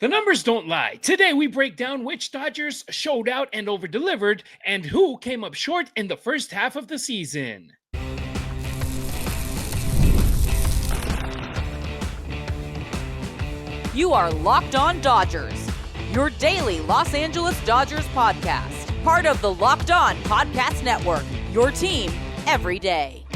The numbers don't lie. Today we break down which Dodgers showed out and overdelivered and who came up short in the first half of the season. You are Locked On Dodgers, your daily Los Angeles Dodgers podcast. Part of the Locked On Podcast Network, your team every day.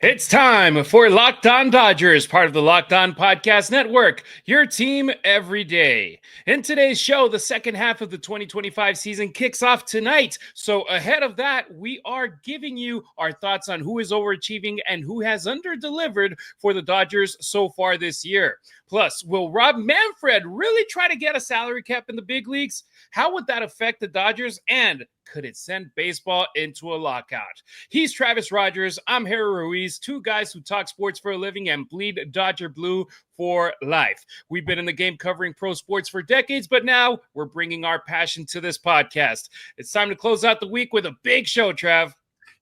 It's time for Locked On Dodgers, part of the Locked On Podcast Network, your team every day. In today's show, the second half of the 2025 season kicks off tonight. So ahead of that, we are giving you our thoughts on who is overachieving and who has underdelivered for the Dodgers so far this year. Plus, will Rob Manfred really try to get a salary cap in the big leagues? How would that affect the Dodgers? And could it send baseball into a lockout? He's Travis Rodgers. I'm Harry Ruiz, two guys who talk sports for a living and bleed Dodger blue for life. We've been in the game covering pro sports for decades, but now we're bringing our passion to this podcast. It's time to close out the week with a big show, Trav.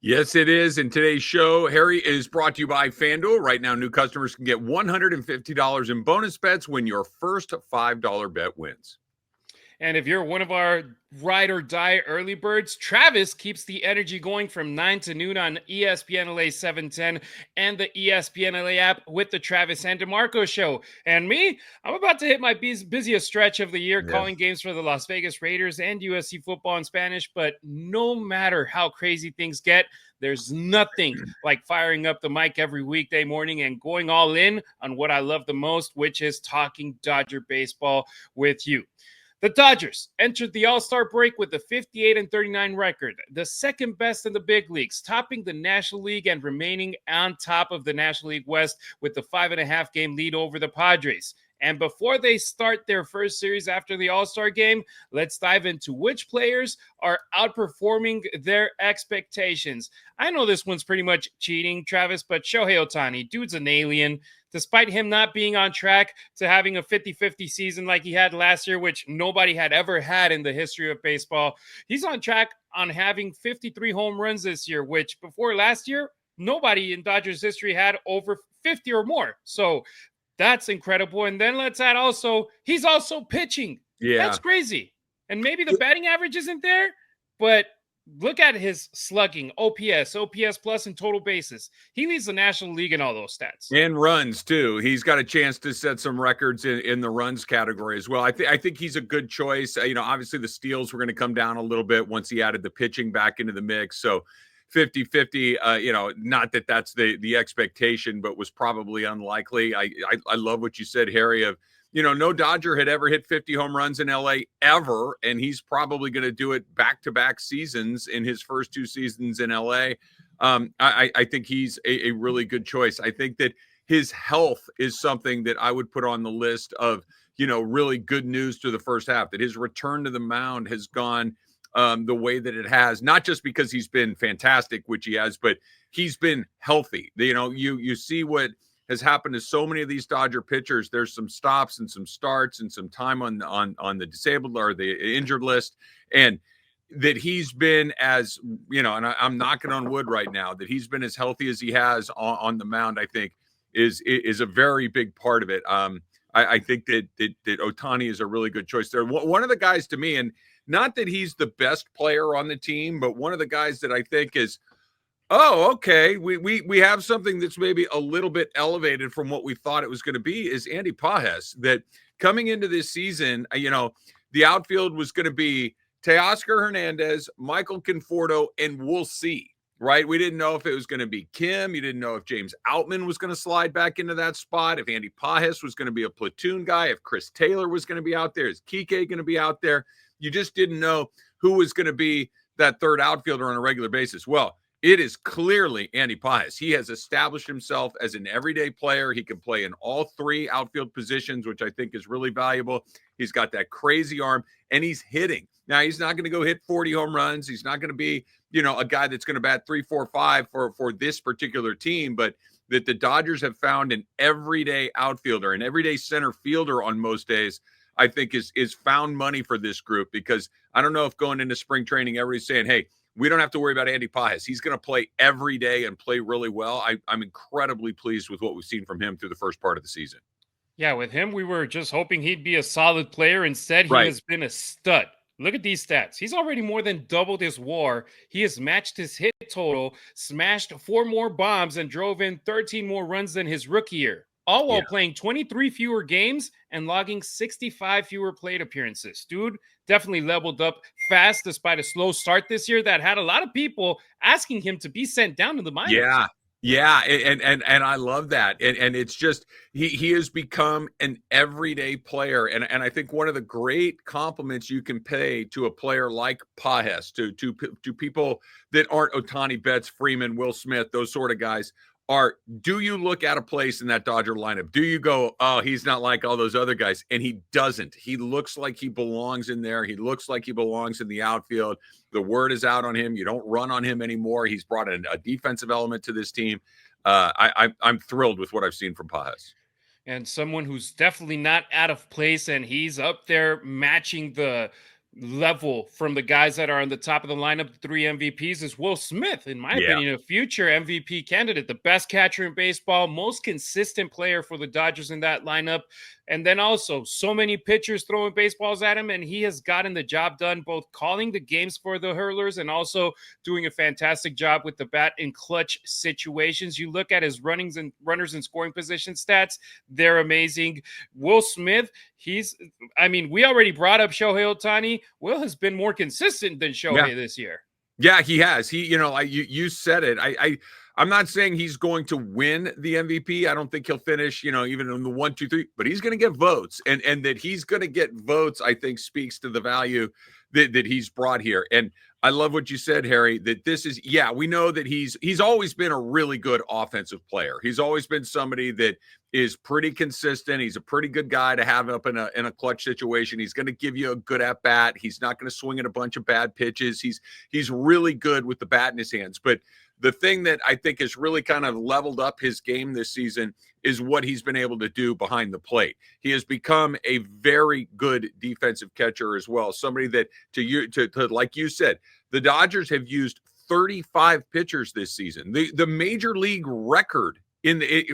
Yes, it is. And today's show, Harry, is brought to you by FanDuel. Right now, new customers can get $150 in bonus bets when your first $5 bet wins. And if you're one of our ride or die early birds, Travis keeps the energy going from 9 to noon on ESPN LA 710 and the ESPN LA app with the Travis and DeMarco show. And me, I'm about to hit my busiest stretch of the year calling games for the Las Vegas Raiders and USC football in Spanish. But no matter how crazy things get, there's nothing like firing up the mic every weekday morning and going all in on what I love the most, which is talking Dodger baseball with you. The Dodgers entered the All-Star break with a 58-39 record, the second best in the big leagues, topping the National League and remaining on top of the National League West with the 5.5 game lead over the Padres. And before they start their first series after the All-Star game, let's dive into which players are outperforming their expectations. I know this one's pretty much cheating, Travis, but Shohei Ohtani, dude's an alien. Despite him not being on track to having a 50-50 season like he had last year, which nobody had ever had in the history of baseball, he's on track on having 53 home runs this year, which before last year, nobody in Dodgers history had over 50 or more. So that's incredible. And then let's add also, he's also pitching. Yeah. That's crazy. And maybe the batting average isn't there, but look at his slugging, OPS plus, and total bases. He leads the National League in all those stats. And runs, too. He's got a chance to set some records in the runs category as well. I think he's a good choice. Obviously the steals were going to come down a little bit once he added the pitching back into the mix. So 50-50, not that that's the expectation, but was probably unlikely. I love what you said, Harry, of, no Dodger had ever hit 50 home runs in LA ever, and he's probably going to do it back-to-back seasons in his first two seasons in LA. I think he's a really good choice. I think that his health is something that I would put on the list of, really good news to the first half, that his return to the mound has gone the way that it has, not just because he's been fantastic, which he has, but he's been healthy. You see what has happened to so many of these Dodger pitchers. There's some stops and some starts and some time on the disabled or the injured list, and that he's been as, and I'm knocking on wood right now, that he's been as healthy as he has on the mound, I think is a very big part of it. I think that Ohtani is a really good choice there. One of the guys to me, and not that he's the best player on the team, but one of the guys that I think is, oh, okay, we have something that's maybe a little bit elevated from what we thought it was going to be, is Andy Pages. That coming into this season, the outfield was going to be Teoscar Hernandez, Michael Conforto, and we'll see, right? We didn't know if it was going to be Kim. You didn't know if James Outman was going to slide back into that spot, if Andy Pages was going to be a platoon guy, if Chris Taylor was going to be out there, is Kike going to be out there? You just didn't know who was going to be that third outfielder on a regular basis. Well, it is clearly Andy Pages. He has established himself as an everyday player. He can play in all three outfield positions, which I think is really valuable. He's got that crazy arm, and he's hitting. Now, he's not going to go hit 40 home runs. He's not going to be, a guy that's going to bat 3, 4, 5 for this particular team, but that the Dodgers have found an everyday outfielder, an everyday center fielder on most days, I think is found money for this group, because I don't know if going into spring training, everybody's saying, hey, we don't have to worry about Andy Pages. He's going to play every day and play really well. I'm incredibly pleased with what we've seen from him through the first part of the season. Yeah, with him, we were just hoping he'd be a solid player. Instead, he Right. has been a stud. Look at these stats. He's already more than doubled his WAR. He has matched his hit total, smashed 4 more bombs, and drove in 13 more runs than his rookie year, all Yeah. while playing 23 fewer games and logging 65 fewer plate appearances. Dude definitely leveled up fast despite a slow start this year that had a lot of people asking him to be sent down to the minors. Yeah. Yeah, and I love that. And it's just he has become an everyday player. And I think one of the great compliments you can pay to a player like Pajes, to people that aren't Otani Betts, Freeman, Will Smith, those sort of guys, are, do you look at a place in that Dodger lineup? Do you go, oh, he's not like all those other guys? And he doesn't. He looks like he belongs in there. He looks like he belongs in the outfield. The word is out on him. You don't run on him anymore. He's brought in a defensive element to this team. I'm thrilled with what I've seen from Pajes. And someone who's definitely not out of place, and he's up there matching the level from the guys that are on the top of the lineup, the 3 MVPs, is Will Smith, in my Yeah. opinion, a future MVP candidate, the best catcher in baseball, most consistent player for the Dodgers in that lineup. And then also so many pitchers throwing baseballs at him, and he has gotten the job done, both calling the games for the hurlers and also doing a fantastic job with the bat in clutch situations. You look at his runners and scoring position stats, they're amazing. Will Smith, we already brought up Shohei Ohtani. Will has been more consistent than Shohei this year. Yeah, he has. You said it. I'm not saying he's going to win the MVP. I don't think he'll finish, even in the 1, 2, 3, but he's going to get votes. And that he's going to get votes, I think, speaks to the value that he's brought here. And I love what you said, Harry, that this is, we know that he's always been a really good offensive player. He's always been somebody that is pretty consistent. He's a pretty good guy to have up in a clutch situation. He's going to give you a good at bat. He's not going to swing at a bunch of bad pitches. He's really good with the bat in his hands. But the thing that I think has really kind of leveled up his game this season is what he's been able to do behind the plate. He has become a very good defensive catcher as well. Somebody that, to like you said, the Dodgers have used 35 pitchers this season. The major league record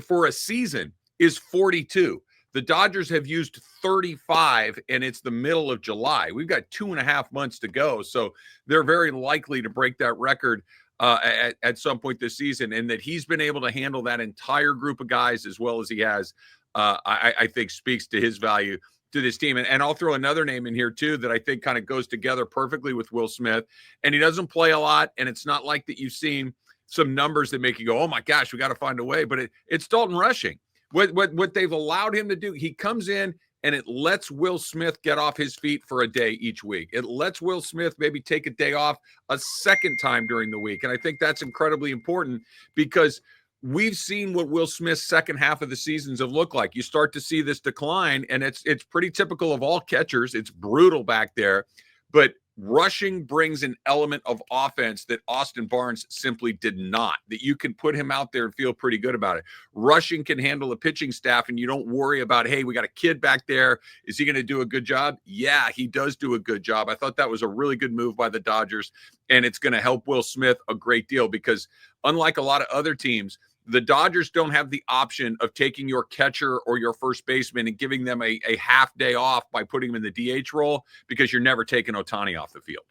for a season is 42. The Dodgers have used 35, and it's the middle of July. We've got 2.5 months to go, so they're very likely to break that record at some point this season. And that he's been able to handle that entire group of guys as well as he has, I think speaks to his value to this team. And I'll throw another name in here too that I think kind of goes together perfectly with Will Smith. And he doesn't play a lot, and it's not like that you've seen some numbers that make you go, oh my gosh, we got to find a way. But it's Dalton Rushing. What they've allowed him to do, he comes in and it lets Will Smith get off his feet for a day each week. It lets Will Smith maybe take a day off a second time during the week. And I think that's incredibly important because we've seen what Will Smith's second half of the seasons have looked like. You start to see this decline, and it's pretty typical of all catchers. It's brutal back there. But Rushing brings an element of offense that Austin Barnes simply did not, that you can put him out there and feel pretty good about it. Rushing can handle the pitching staff, and you don't worry about, hey, we got a kid back there. Is he going to do a good job? Yeah, he does do a good job. I thought that was a really good move by the Dodgers, and it's going to help Will Smith a great deal because unlike a lot of other teams, the Dodgers don't have the option of taking your catcher or your first baseman and giving them a half day off by putting them in the DH role because you're never taking Ohtani off the field.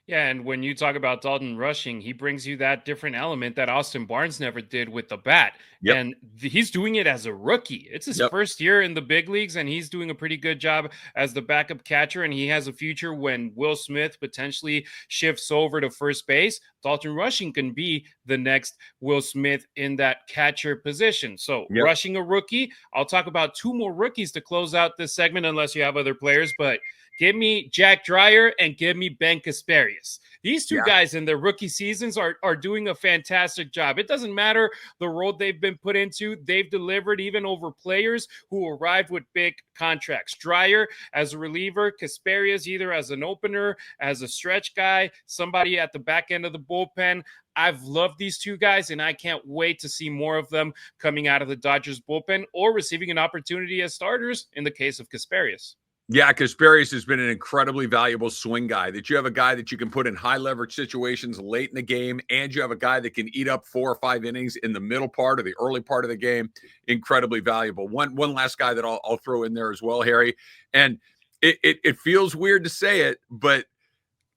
Yeah, and when you talk about Dalton Rushing, he brings you that different element that Austin Barnes never did with the bat. Yep. And he's doing it as a rookie. It's his first year in the big leagues, and he's doing a pretty good job as the backup catcher. And he has a future when Will Smith potentially shifts over to first base. Dalton Rushing can be the next Will Smith in that catcher position. So Rushing a rookie. I'll talk about 2 more rookies to close out this segment, unless you have other players, but give me Jack Dreyer and give me Ben Kasparius. These 2 guys in their rookie seasons are doing a fantastic job. It doesn't matter the role they've been put into. They've delivered even over players who arrived with big contracts. Dreyer as a reliever, Kasparius either as an opener, as a stretch guy, somebody at the back end of the bullpen. I've loved these 2 guys, and I can't wait to see more of them coming out of the Dodgers bullpen or receiving an opportunity as starters in the case of Kasparius. Yeah, Kasperius has been an incredibly valuable swing guy. That you have a guy that you can put in high leverage situations late in the game, and you have a guy that can eat up 4 or 5 innings in the middle part or the early part of the game. Incredibly valuable. One last guy that I'll throw in there as well, Harry. And it feels weird to say it, but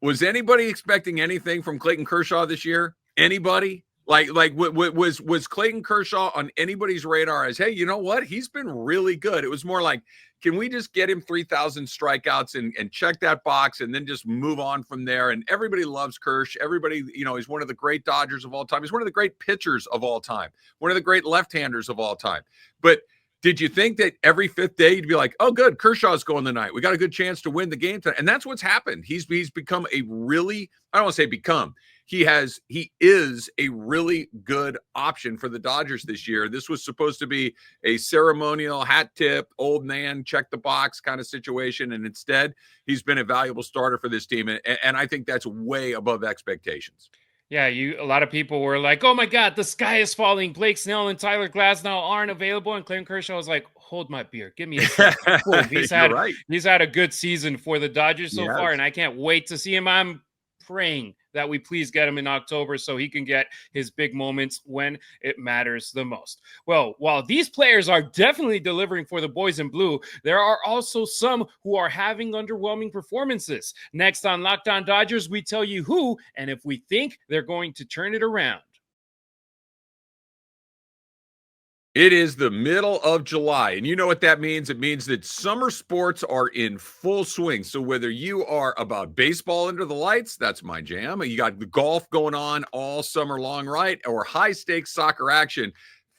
was anybody expecting anything from Clayton Kershaw this year? Anybody? Was Clayton Kershaw on anybody's radar as, hey, you know what? He's been really good. It was more like, can we just get him 3,000 strikeouts and check that box and then just move on from there? And everybody loves Kersh. Everybody, he's one of the great Dodgers of all time. He's one of the great pitchers of all time, one of the great left-handers of all time. But did you think that every fifth day you'd be like, oh, good, Kershaw's going tonight. We got a good chance to win the game tonight. And that's what's happened. He's become a really, I don't want to say become, he is a really good option for the Dodgers this year. This was supposed to be a ceremonial hat tip, old man, check the box kind of situation. And instead, he's been a valuable starter for this team. And I think that's way above expectations. Yeah, a lot of people were like, oh my God, the sky is falling. Blake Snell and Tyler Glasnow aren't available. And Clayton Kershaw was like, hold my beer. Give me a second. He's had a good season for the Dodgers so far, and I can't wait to see him. I'm praying that we please get him in October so he can get his big moments when it matters the most. Well, while these players are definitely delivering for the boys in blue, there are also some who are having underwhelming performances. Next on Locked On Dodgers, we tell you who and if we think they're going to turn it around. It is the middle of July, and you know what that means? It means that summer sports are in full swing. So whether you are about baseball under the lights, that's my jam. You got the golf going on all summer long, right? Or high-stakes soccer action.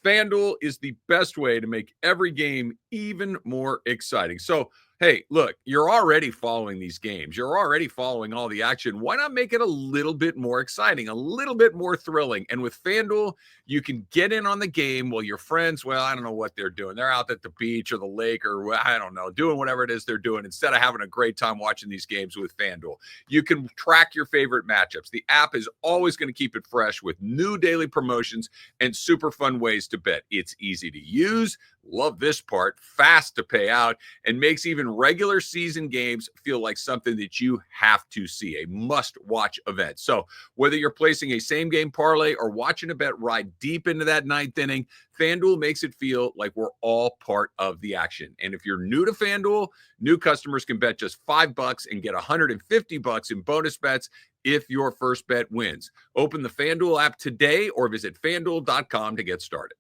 FanDuel is the best way to make every game even more exciting. So, hey, look, you're already following these games. You're already following all the action. Why not make it a little bit more exciting, a little bit more thrilling? And with FanDuel, you can get in on the game while your friends, well, I don't know what they're doing. They're out at the beach or the lake or I don't know, doing whatever it is they're doing instead of having a great time watching these games with FanDuel. You can track your favorite matchups. The app is always going to keep it fresh with new daily promotions and super fun ways to bet. It's easy to use. Love this part, fast to pay out, and makes even regular season games feel like something that you have to see, a must-watch event. So whether you're placing a same-game parlay or watching a bet ride deep into that ninth inning, FanDuel makes it feel like we're all part of the action. And if you're new to FanDuel, new customers can bet just $5 and get $150 in bonus bets if your first bet wins. Open the FanDuel app today or visit FanDuel.com to get started.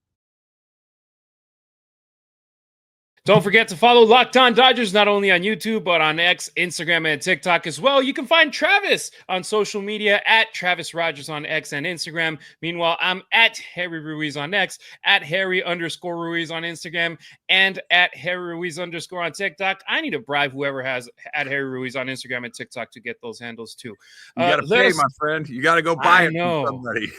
Don't forget to follow Locked On Dodgers not only on YouTube, but on X, Instagram, and TikTok as well. You can find Travis on social media at Travis Rodgers on X and Instagram. Meanwhile, I'm at Harry Ruiz on X, at Harry_Ruiz on Instagram, and at Harry Ruiz_ on TikTok. I need to bribe whoever has at Harry Ruiz on Instagram and TikTok to get those handles too. You got to pay, my friend. You got to go buy it from somebody.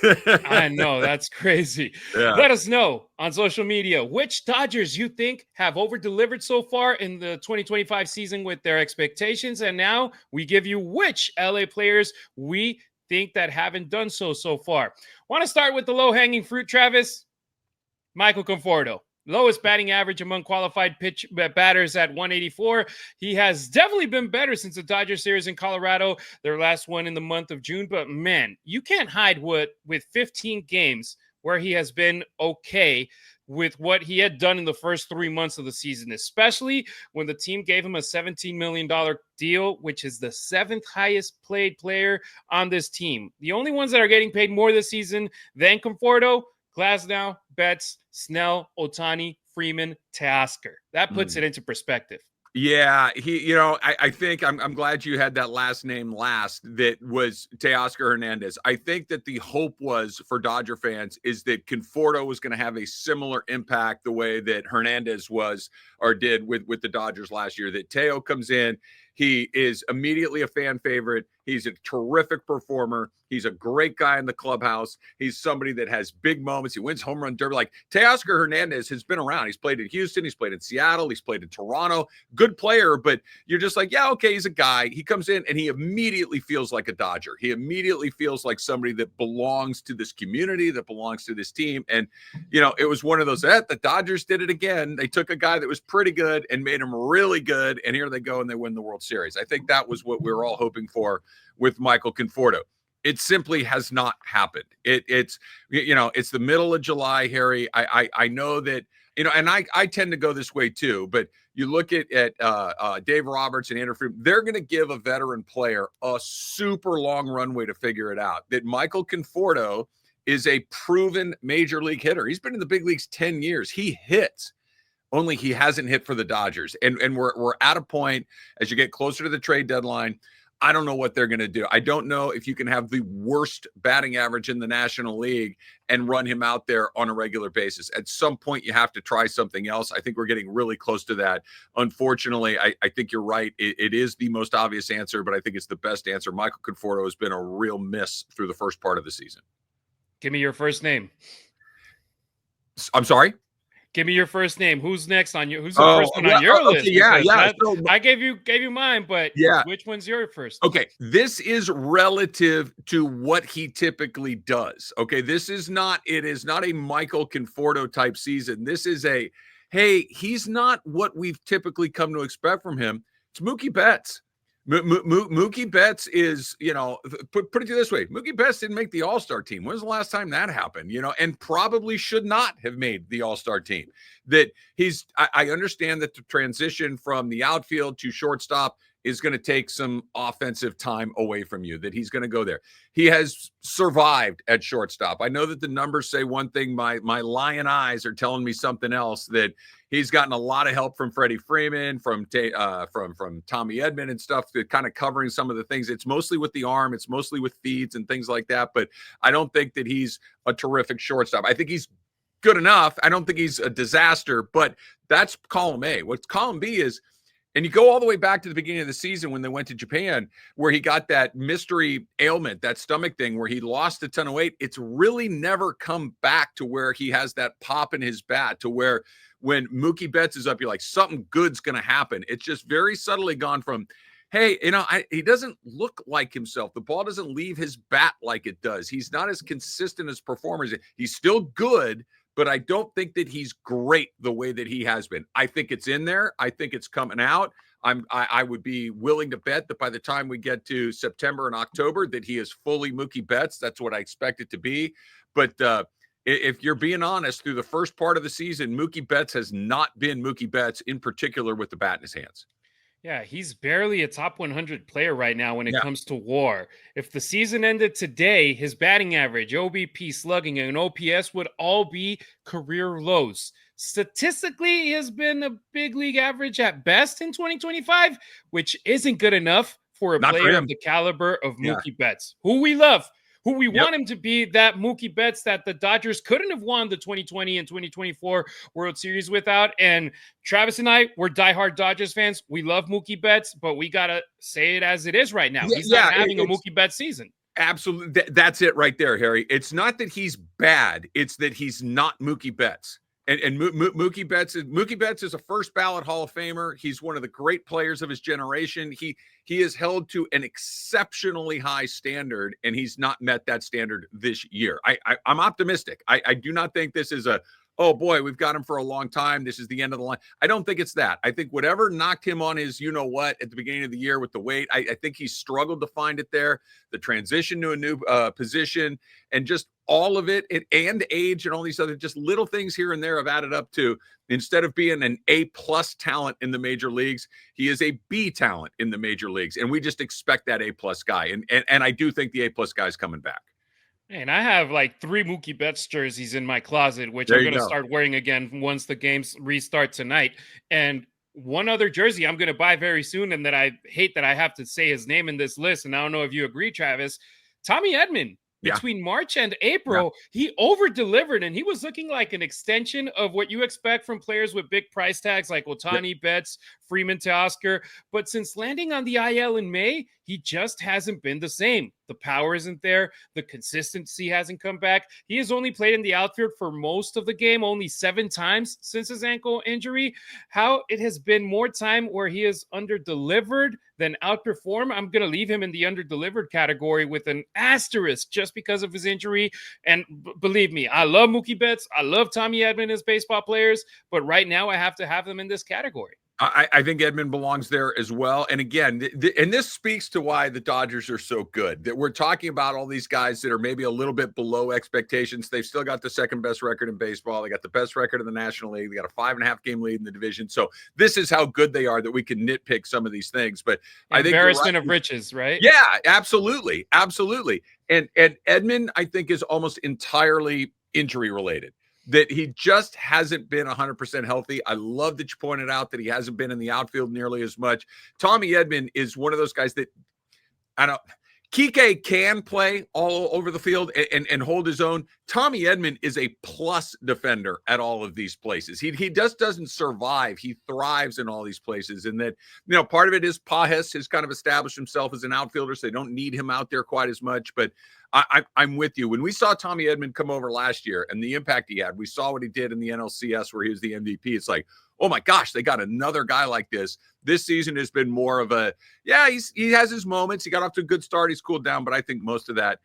I know. That's crazy. Yeah. Let us know on social media which Dodgers you think have over-delivered so far in the 2025 season with their expectations. And now we give you which LA players we think that haven't done so far. Want to start with the low-hanging fruit, Travis? Michael Conforto. Lowest batting average among qualified pitch batters at 184. He has definitely been better since the Dodgers series in Colorado, their last one in the month of June. But man, you can't hide with 15 games where he has been okay with what he had done in the first 3 months of the season, especially when the team gave him a $17 million deal, which is the 7th highest paid player on this team. The only ones that are getting paid more this season than Conforto, Glasnow, Betts, Snell, Ohtani, Freeman, Teoscar. That puts it into perspective. Yeah, I think I'm glad you had that last name last. That was Teoscar Hernandez. I think that the hope was for Dodger fans is that Conforto was going to have a similar impact the way that Hernandez was or did with the Dodgers last year. That Teo comes in, He is immediately a fan favorite. He's a terrific performer. He's a great guy in the clubhouse. He's somebody that has big moments. He wins home run derby. Like Teoscar Hernandez has been around. He's played in Houston. He's played in Seattle. He's played in Toronto. Good player, but you're just like, yeah, okay, he's a guy. He comes in and he immediately feels like a Dodger. He immediately feels like somebody that belongs to this community, that belongs to this team. And, it was one of those, the Dodgers did it again. They took a guy that was pretty good and made him really good. And here they go and they win the World Series. I think that was what we were all hoping for with Michael Conforto. It simply has not happened. It's the middle of July, Harry. I know that, and I tend to go this way too, but you look at Dave Roberts and Andrew Friedman, they're going to give a veteran player a super long runway to figure it out. That Michael Conforto is a proven major league hitter. He's been in the big leagues 10 years. He hits. Only he hasn't hit for the Dodgers. And we're at a point as you get closer to the trade deadline. I don't know what they're going to do. I don't know if you can have the worst batting average in the National League and run him out there on a regular basis. At some point, you have to try something else. I think we're getting really close to that. Unfortunately, I think you're right. It is the most obvious answer, but I think it's the best answer. Michael Conforto has been a real miss through the first part of the season. Give me your first name. I'm sorry? Give me your first name. Who's next on you? Who's the first one on your list? So, I gave you mine, but which one's your first? Okay, this is relative to what he typically does. Okay, it is not a Michael Conforto type season. This is he's not what we've typically come to expect from him. It's Mookie Betts. Mookie Betts is, put it this way. Mookie Betts didn't make the All-Star team. When was the last time that happened? And probably should not have made the All-Star team. I understand that the transition from the outfield to shortstop is going to take some offensive time away from you, that he's going to go there. He has survived at shortstop. I know that the numbers say one thing. My lion eyes are telling me something else, that he's gotten a lot of help from Freddie Freeman, from Tommy Edman and stuff, that kind of covering some of the things. It's mostly with the arm. It's mostly with feeds and things like that. But I don't think that he's a terrific shortstop. I think he's good enough. I don't think he's a disaster, but that's column A. What's column B is, and you go all the way back to the beginning of the season when they went to Japan, where he got that mystery ailment, that stomach thing, where he lost a ton of weight. It's really never come back to where he has that pop in his bat, to where when Mookie Betts is up, you're like, something good's going to happen. It's just very subtly gone from, hey, he doesn't look like himself. The ball doesn't leave his bat like it does. He's not as consistent as performers. He's still good, but I don't think that he's great the way that he has been. I think it's in there. I think it's coming out. I would be willing to bet that by the time we get to September and October, that he is fully Mookie Betts. That's what I expect it to be. But if you're being honest, through the first part of the season, Mookie Betts has not been Mookie Betts, in particular with the bat in his hands. Yeah, he's barely a top 100 player right now when it comes to WAR. If the season ended today, his batting average, OBP, slugging, and OPS would all be career lows. Statistically, he has been a big league average at best in 2025, which isn't good enough for a player of the caliber of Mookie Betts, who we love, who we want him to be, that Mookie Betts that the Dodgers couldn't have won the 2020 and 2024 World Series without. And Travis and I, we're diehard Dodgers fans. We love Mookie Betts, but we got to say it as it is right now. He's not having a Mookie Betts season. Absolutely. That's it right there, Harry. It's not that he's bad. It's that he's not Mookie Betts. And Mookie Betts is a first ballot Hall of Famer. He's one of the great players of his generation. He is held to an exceptionally high standard, and he's not met that standard this year. I'm optimistic. I do not think this is oh boy, we've got him for a long time, this is the end of the line. I don't think it's that. I think whatever knocked him on his at the beginning of the year with the weight, I think he struggled to find it there. The transition to a new position, and just all of it, and age, and all these other just little things here and there have added up to, instead of being an A+ talent in the major leagues, he is a B talent in the major leagues. And we just expect that A+ guy. And I do think the A+ guy is coming back. And I have like 3 Mookie Betts jerseys in my closet, which I'm going to start wearing again once the games restart tonight. And one other jersey I'm going to buy very soon, and that I hate that I have to say his name in this list, and I don't know if you agree, Travis, Tommy Edman. Between March and April, he over-delivered, and he was looking like an extension of what you expect from players with big price tags like Ohtani, Betts, Freeman Teoscar. But since landing on the IL in May, he just hasn't been the same. The power isn't there. The consistency hasn't come back. He has only played in the outfield for most of the game, only 7 times since his ankle injury. How it has been more time where he has underdelivered than outperformed. I'm going to leave him in the underdelivered category with an asterisk just because of his injury. And believe me, I love Mookie Betts. I love Tommy Edman as baseball players, but right now I have to have them in this category. I think Edman belongs there as well. And again, and this speaks to why the Dodgers are so good, that we're talking about all these guys that are maybe a little bit below expectations. They've still got the second best record in baseball. They got the best record in the National League. They got a 5.5 game lead in the division. So this is how good they are that we can nitpick some of these things. But I think embarrassment of riches, right? Yeah, absolutely. Absolutely. And Edman, I think, is almost entirely injury related. That he just hasn't been 100% healthy. I love that you pointed out that he hasn't been in the outfield nearly as much. Tommy Edman is one of those guys that Kike can play all over the field and hold his own. Tommy Edman is a plus defender at all of these places. He just doesn't survive. He thrives in all these places. And that, part of it is Pajes has kind of established himself as an outfielder, so they don't need him out there quite as much. But I'm with you. When we saw Tommy Edman come over last year and the impact he had, we saw what he did in the NLCS where he was the MVP. It's like, oh my gosh, they got another guy like this. This season has been more of he has his moments. He got off to a good start. He's cooled down, but I think most of that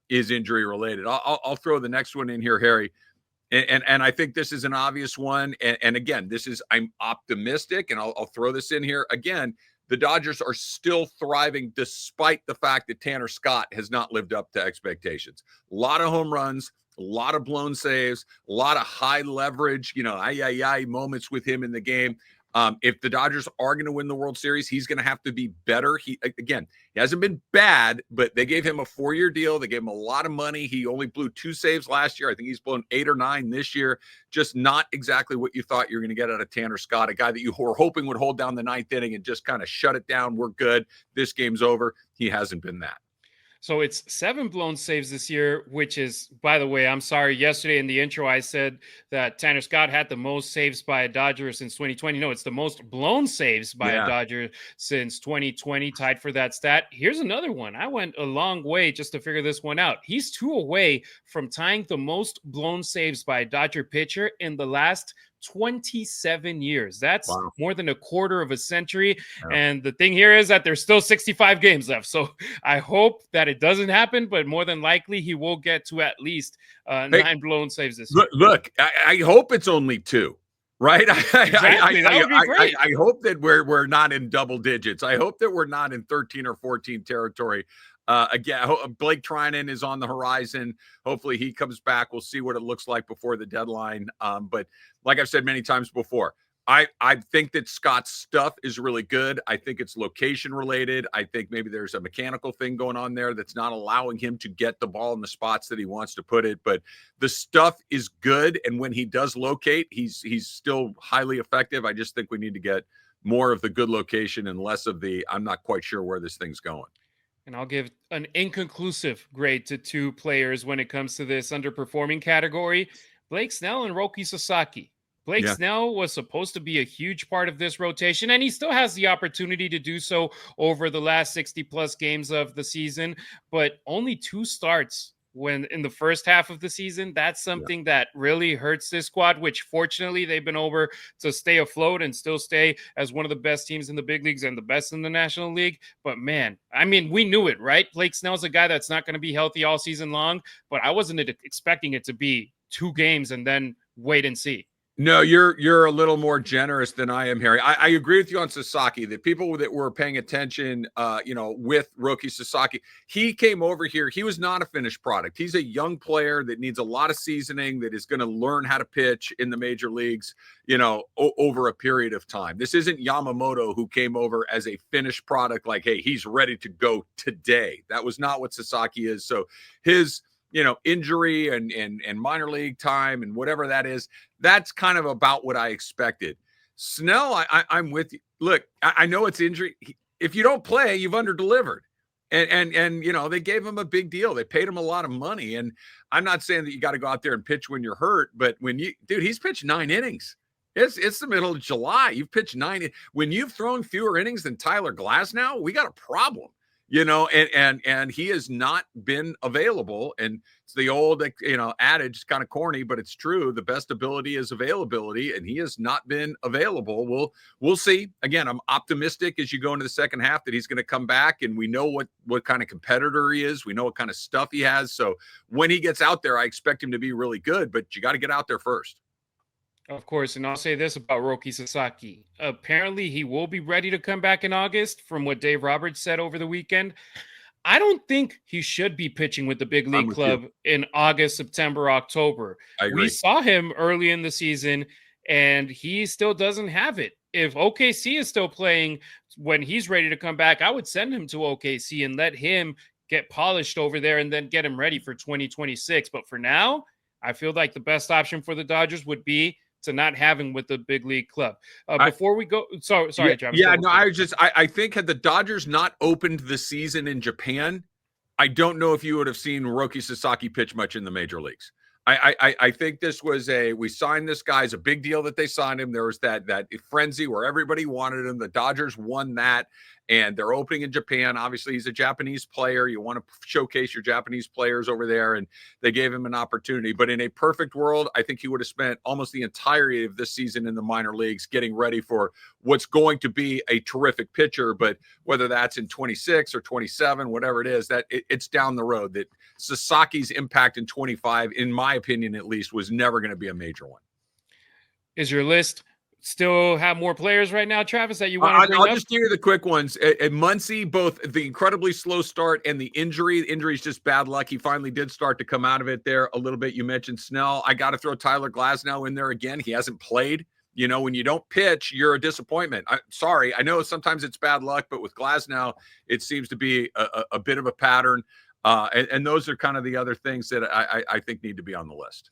is injury related. I'll throw the next one in here, Harry. And I think this is an obvious one. And again, I'm optimistic, and I'll throw this in here again. The Dodgers are still thriving despite the fact that Tanner Scott has not lived up to expectations. A lot of home runs, a lot of blown saves, a lot of high leverage, moments with him in the game. If the Dodgers are going to win the World Series, he's going to have to be better. He hasn't been bad, but they gave him a 4-year deal. They gave him a lot of money. He only blew 2 saves last year. I think he's blown 8 or 9 this year. Just not exactly what you thought you were going to get out of Tanner Scott, a guy that you were hoping would hold down the 9th inning and just kind of shut it down. We're good. This game's over. He hasn't been that. So it's 7 blown saves this year, which is, by the way, I'm sorry. Yesterday in the intro, I said that Tanner Scott had the most saves by a Dodger since 2020. No, it's the most blown saves by a Dodger since 2020, tied for that stat. Here's another one. I went a long way just to figure this one out. He's 2 away from tying the most blown saves by a Dodger pitcher in the last 27 years. That's more than a quarter of a century. Yeah. And the thing here is that there's still 65 games left. So I hope that it doesn't happen, but more than likely he will get to at least 9 blown saves this year. Look, I hope it's only 2. Right? Exactly. That would be great. I hope that we're not in double digits. I hope that we're not in 13 or 14 territory. Again, Blake Trinan is on the horizon. Hopefully he comes back. We'll see what it looks like before the deadline. But like I've said many times before, I think that Scott's stuff is really good. I think it's location related. I think maybe there's a mechanical thing going on there that's not allowing him to get the ball in the spots that he wants to put it. But the stuff is good. And when he does locate, he's still highly effective. I just think we need to get more of the good location and less of the, I'm not quite sure where this thing's going. And I'll give an inconclusive grade to 2 players when it comes to this underperforming category. Blake Snell and Roki Sasaki. Blake Snell was supposed to be a huge part of this rotation, and he still has the opportunity to do so over the last 60-plus games of the season, but only 2 starts when in the first half of the season. That's something that really hurts this squad, which fortunately they've been over to stay afloat and still stay as one of the best teams in the big leagues and the best in the National League. But man, I mean, we knew it, right? Blake Snell's a guy that's not going to be healthy all season long, but I wasn't expecting it to be 2 games and then wait and see. No, you're a little more generous than I am, Harry. I agree with you on Sasaki. The people that were paying attention, with Roki Sasaki, he came over here. He was not a finished product. He's a young player that needs a lot of seasoning, that is going to learn how to pitch in the major leagues, over a period of time. This isn't Yamamoto, who came over as a finished product, like, hey, he's ready to go today. That was not what Sasaki is. So his injury and minor league time and whatever that is, that's kind of about what I expected. Snell, I'm with you. Look, I know it's injury. If you don't play, you've underdelivered. And they gave him a big deal. They paid him a lot of money. And I'm not saying that you got to go out there and pitch when you're hurt, but he's pitched 9 innings. It's the middle of July. You've pitched 9. When you've thrown fewer innings than Tyler Glasnow, we got a problem. And he has not been available. And it's the old, adage, it's kind of corny, but it's true. The best ability is availability, and he has not been available. We'll see. Again, I'm optimistic as you go into the second half that he's going to come back, and we know what kind of competitor he is. We know what kind of stuff he has. So when he gets out there, I expect him to be really good, but you got to get out there first. Of course, and I'll say this about Roki Sasaki. Apparently, he will be ready to come back in August, from what Dave Roberts said over the weekend. I don't think he should be pitching with the big league club in August, September, October. I agree. We saw him early in the season, and he still doesn't have it. If OKC is still playing when he's ready to come back, I would send him to OKC and let him get polished over there and then get him ready for 2026. But for now, I feel like the best option for the Dodgers would be to not have him with the big league club. Before we go, sorry, Travis. Yeah, no, I think had the Dodgers not opened the season in Japan, I don't know if you would have seen Roki Sasaki pitch much in the major leagues. I think this was we signed this guy. It's a big deal that they signed him. There was that frenzy where everybody wanted him. The Dodgers won that, and they're opening in Japan. Obviously, he's a Japanese player. You want to showcase your Japanese players over there, and they gave him an opportunity. But in a perfect world, I think he would have spent almost the entirety of this season in the minor leagues getting ready for what's going to be a terrific pitcher. But whether that's in 26 or 27, whatever it is, it's down the road. That Sasaki's impact in 25, in my opinion at least, was never going to be a major one. Is your list still have more players right now, Travis, that you want to bring I'll up? just give you the quick ones. At Muncy, both the incredibly slow start and the injury. The injury is just bad luck. He finally did start to come out of it there a little bit. You mentioned Snell. I got to throw Tyler Glasnow in there again. He hasn't played. When you don't pitch, you're a disappointment. Sorry. I know sometimes it's bad luck, but with Glasnow, it seems to be a bit of a pattern. And those are kind of the other things that I think need to be on the list.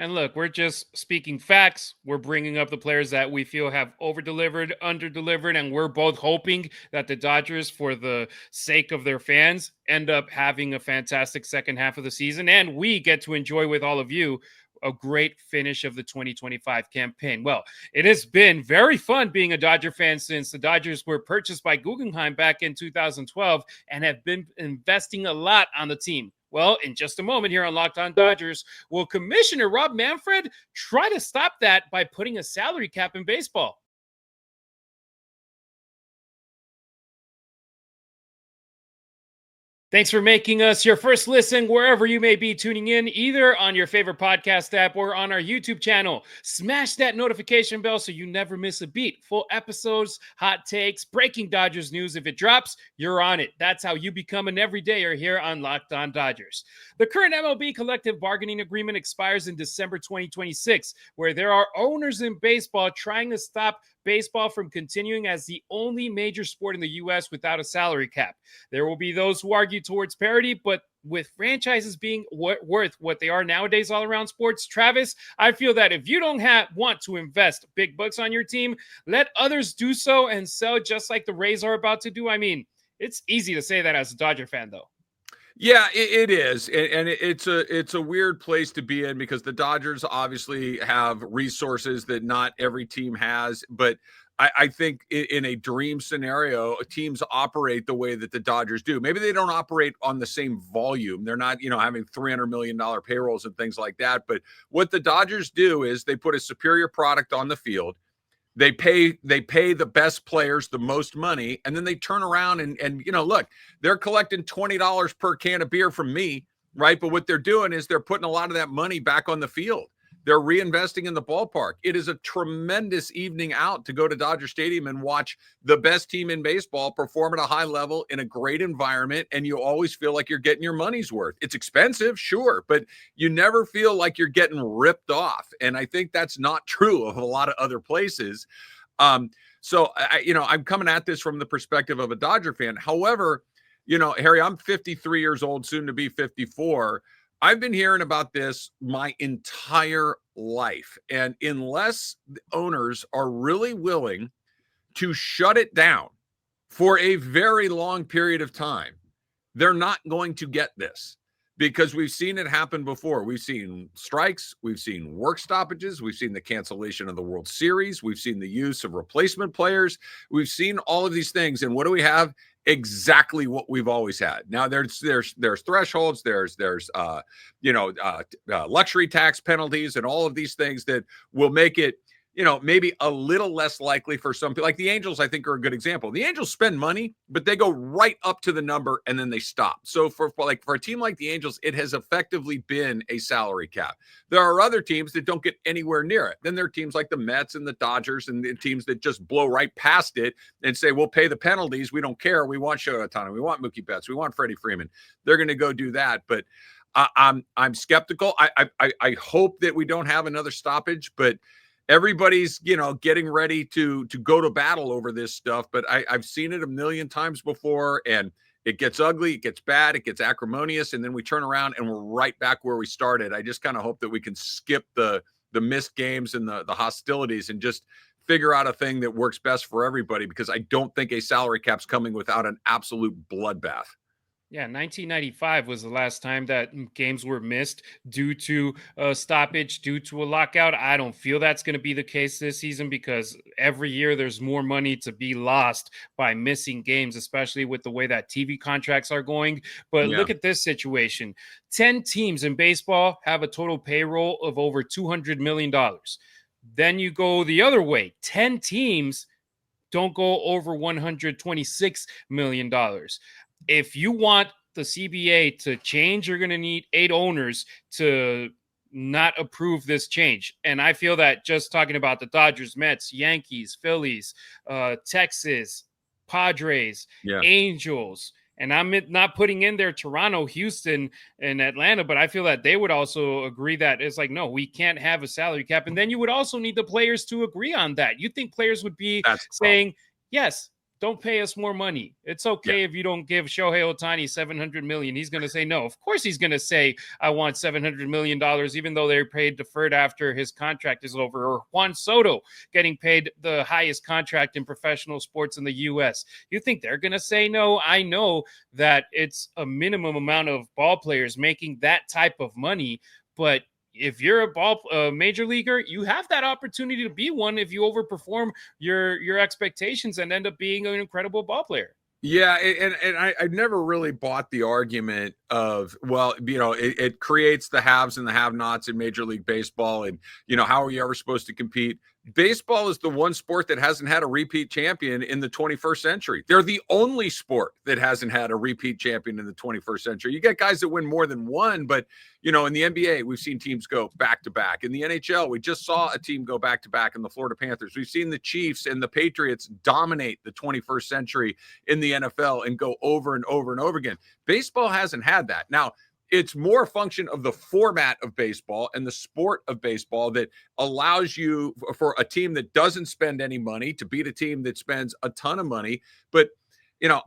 And look, we're just speaking facts. We're bringing up the players that we feel have over-delivered, under-delivered, and we're both hoping that the Dodgers, for the sake of their fans, end up having a fantastic second half of the season, and we get to enjoy with all of you a great finish of the 2025 campaign. Well, it has been very fun being a Dodger fan since the Dodgers were purchased by Guggenheim back in 2012 and have been investing a lot on the team. Well, in just a moment here on Locked On Dodgers, will Commissioner Rob Manfred try to stop that by putting a salary cap in baseball? Thanks for making us your first listen wherever you may be tuning in, either on your favorite podcast app or on our YouTube channel. Smash that notification bell so you never miss a beat. Full episodes, hot takes, breaking Dodgers news. If it drops, you're on it. That's how you become an everydayer here on Locked On Dodgers. The current MLB collective bargaining agreement expires in December 2026, where there are owners in baseball trying to stop baseball from continuing as the only major sport in the U.S. without a salary cap. There will be those who argue towards parity, but with franchises being worth what they are nowadays all around sports, Travis, I feel that if you don't want to invest big bucks on your team, let others do so and sell just like the Rays are about to do. I mean, it's easy to say that as a Dodger fan, though. Yeah, it is. And it's a weird place to be in because the Dodgers obviously have resources that not every team has. But I think in a dream scenario, teams operate the way that the Dodgers do. Maybe they don't operate on the same volume. They're not, having $300 million payrolls and things like that. But what the Dodgers do is they put a superior product on the field. They pay the best players the most money, and then they turn around and look, they're collecting $20 per can of beer from me, right? But what they're doing is they're putting a lot of that money back on the field. They're reinvesting in the ballpark. It is a tremendous evening out to go to Dodger Stadium and watch the best team in baseball perform at a high level in a great environment, and you always feel like you're getting your money's worth. It's expensive, sure, but you never feel like you're getting ripped off, and I think that's not true of a lot of other places. So I'm coming at this from the perspective of a Dodger fan. However, Harry, I'm 53 years old, soon to be 54. I've been hearing about this my entire life. And unless the owners are really willing to shut it down for a very long period of time, they're not going to get this. because we've seen it happen before. We've seen strikes, we've seen work stoppages, we've seen the cancellation of the World Series, we've seen the use of replacement players, we've seen all of these things. And what do we have? Exactly what we've always had. Now there's thresholds, there's luxury tax penalties and all of these things that will make it, maybe a little less likely for some people. Like the Angels, I think, are a good example. The Angels spend money, but they go right up to the number and then they stop. So for a team like the Angels, it has effectively been a salary cap. There are other teams that don't get anywhere near it. Then there are teams like the Mets and the Dodgers and the teams that just blow right past it and say, we'll pay the penalties. We don't care. We want Shohei Ohtani. We want Mookie Betts. We want Freddie Freeman. They're going to go do that. But I'm skeptical. I hope that we don't have another stoppage, but everybody's, getting ready to go to battle over this stuff. But I've seen it a million times before, and it gets ugly, it gets bad, it gets acrimonious, and then we turn around and we're right back where we started. I just kind of hope that we can skip the missed games and the hostilities and just figure out a thing that works best for everybody, because I don't think a salary cap's coming without an absolute bloodbath. Yeah, 1995 was the last time that games were missed due to a stoppage, due to a lockout. I don't feel that's going to be the case this season, because every year there's more money to be lost by missing games, especially with the way that TV contracts are going. But look at this situation. 10 teams in baseball have a total payroll of over $200 million. Then you go the other way. 10 teams don't go over $126 million. If you want the CBA to change, you're going to need 8 owners to not approve this change. And I feel that just talking about the Dodgers, Mets, Yankees, Phillies, Texas, Padres, Angels, and I'm not putting in there Toronto, Houston, and Atlanta, but I feel that they would also agree that it's like, no, we can't have a salary cap. And then you would also need the players to agree on that. You think players would be saying, yes, don't pay us more money. It's okay if you don't give Shohei Ohtani $700 million. He's going to say no. Of course he's going to say, I want $700 million, even though they're paid deferred after his contract is over. Or Juan Soto getting paid the highest contract in professional sports in the U.S. You think they're going to say no? I know that it's a minimum amount of ball players making that type of money, but if you're a major leaguer, you have that opportunity to be one if you overperform your expectations and end up being an incredible ball player. Yeah, and I never really bought the argument of, well, it creates the haves and the have-nots in Major League Baseball, and how are you ever supposed to compete? Baseball is the one sport that hasn't had a repeat champion in the 21st century. They're the only sport that hasn't had a repeat champion in the 21st century. You get guys that win more than one, but in the NBA, we've seen teams go back to back. In the NHL, we just saw a team go back to back in the Florida Panthers. We've seen the Chiefs and the Patriots dominate the 21st century in the NFL and go over and over and over again. Baseball hasn't had that. Now, it's more a function of the format of baseball and the sport of baseball that allows you, for a team that doesn't spend any money, to beat a team that spends a ton of money. But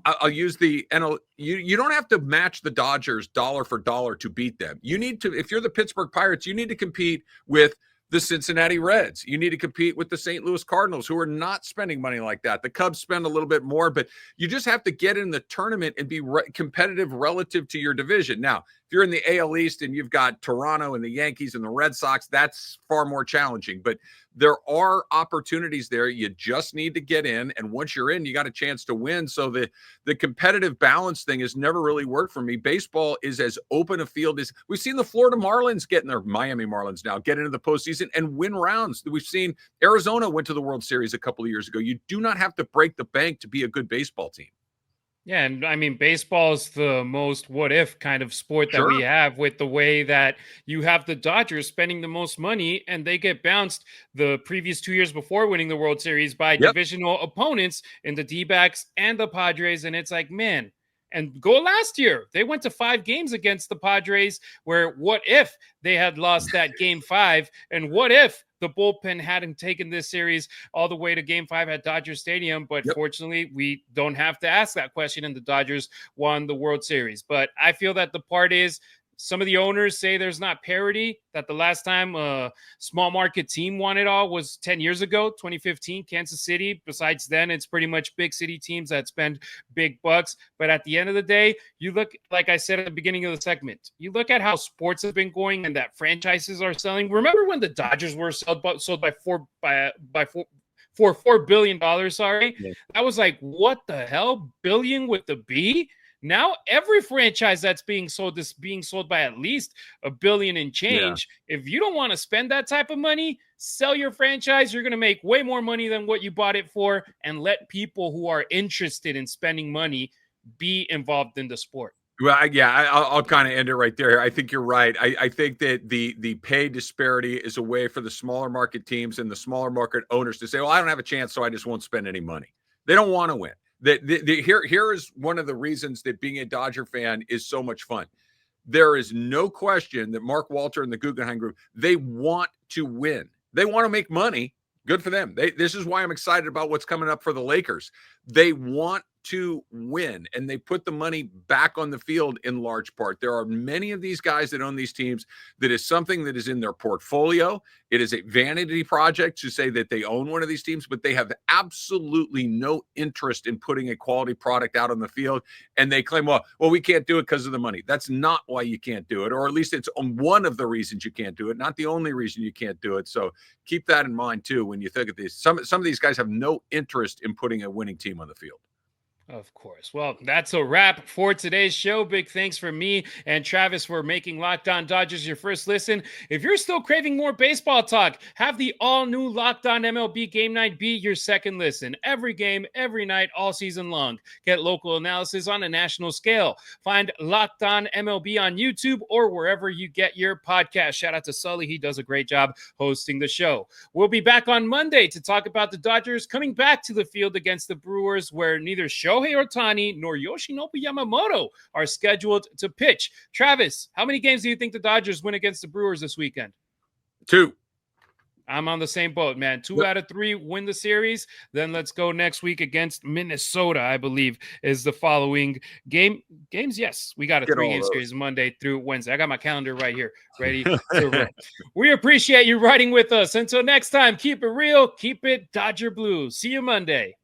I'll use the NL. You don't have to match the Dodgers dollar for dollar to beat them. You need to, if you're the Pittsburgh Pirates, you need to compete with the Cincinnati Reds. You need to compete with the St. Louis Cardinals, who are not spending money like that. The Cubs spend a little bit more, but you just have to get in the tournament and be competitive relative to your division. Now, if you're in the AL East and you've got Toronto and the Yankees and the Red Sox, that's far more challenging. But there are opportunities there. You just need to get in. And once you're in, you got a chance to win. So the competitive balance thing has never really worked for me. Baseball is as open a field as we've seen the Florida Marlins Miami Marlins now get into the postseason and win rounds. We've seen Arizona went to the World Series a couple of years ago. You do not have to break the bank to be a good baseball team. Yeah, and I mean, baseball is the most what-if kind of sport that we have, with the way that you have the Dodgers spending the most money, and they get bounced the previous 2 years before winning the World Series by divisional opponents in the D-backs and the Padres, and it's like, man. And go last year, they went to 5 games against the Padres, where what if they had lost that game 5, and what if the bullpen hadn't taken this series all the way to game 5 at Dodger Stadium? But fortunately, we don't have to ask that question, and the Dodgers won the World Series. But I feel that the part is, Some of the owners say there's not parity, that the last time a small market team won it all was 10 years ago, 2015, Kansas City. Besides then, it's pretty much big city teams that spend big bucks. But at the end of the day, you look, like I said at the beginning of the segment, you look at how sports have been going and that franchises are selling. Remember when the Dodgers were sold by for $4 billion, sorry. Yeah. That was like, what the hell? Billion with the B? Now every franchise that's being sold is being sold by at least $1 billion and change. Yeah. If you don't want to spend that type of money, sell your franchise. You're going to make way more money than what you bought it for, and let people who are interested in spending money be involved in the sport. Well, I'll kind of end it right there. I think you're right. I think that the pay disparity is a way for the smaller market teams and the smaller market owners to say, well, I don't have a chance, so I just won't spend any money. They don't want to win. Here is one of the reasons that being a Dodger fan is so much fun. There is no question that Mark Walter and the Guggenheim Group, they want to win. They want to make money. Good for them. This is why I'm excited about what's coming up for the Lakers. They want to win, and they put the money back on the field in large part. There are many of these guys that own these teams that is something that is in their portfolio. It is a vanity project to say that they own one of these teams, but they have absolutely no interest in putting a quality product out on the field. And they claim, well, we can't do it because of the money. That's not why you can't do it, or at least it's one of the reasons you can't do it, not the only reason you can't do it. So keep that in mind too when you think of these. Some of these guys have no interest in putting a winning team on the field. Of course. Well, that's a wrap for today's show. Big thanks for me and Travis for making Locked On Dodgers your first listen. If you're still craving more baseball talk, have the all-new Locked On MLB Game Night be your second listen. Every game, every night, all season long. Get local analysis on a national scale. Find Locked On MLB on YouTube or wherever you get your podcast. Shout out to Sully. He does a great job hosting the show. We'll be back on Monday to talk about the Dodgers coming back to the field against the Brewers, where neither Shohei Ohtani nor Yoshinobu Yamamoto are scheduled to pitch. Travis, how many games do you think the Dodgers win against the Brewers this weekend? 2. I'm on the same boat, man. 2 out of 3 win the series. Then let's go next week against Minnesota, I believe, is the following games. Yes, we got a 3-game series Monday through Wednesday. I got my calendar right here, ready to roll. We appreciate you riding with us. Until next time, keep it real, keep it Dodger Blue. See you Monday.